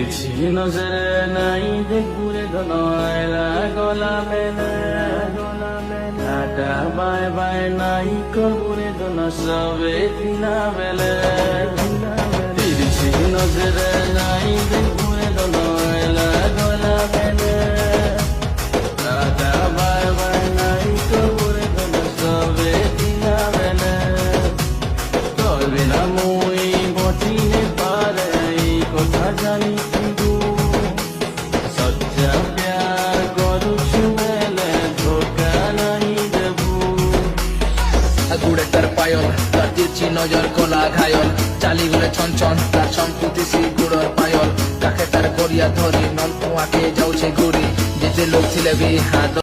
তিরছি নজরে নাই দেখুরে দনয়লা গলা মেলে আটা বাই বাই নাই কবুরে দন সবে দিনা বেলে তিরছি নজরে নাই দেখুরে দনয়লা গলা মেলে আটা বাই বাই নাই কবুরে দন সবে দিনা বেলে তোর বিনা মুই বটিনে পারে কথা জানি কিন্তু সচ্চা প্যার করুছু বেলে ধোকা নাই দেবু গুড়ে তার পায়ল তার তিরছি নজর কলা ঘায়ল চালি গুলে ছন ছন তার সম্পুতিসি গুড়র পায়ল কাকে তার করিয়া ধরি নলকুয়াকে যাচ্ছে ঘুরি যেতে লোক ছিলে বিহাদ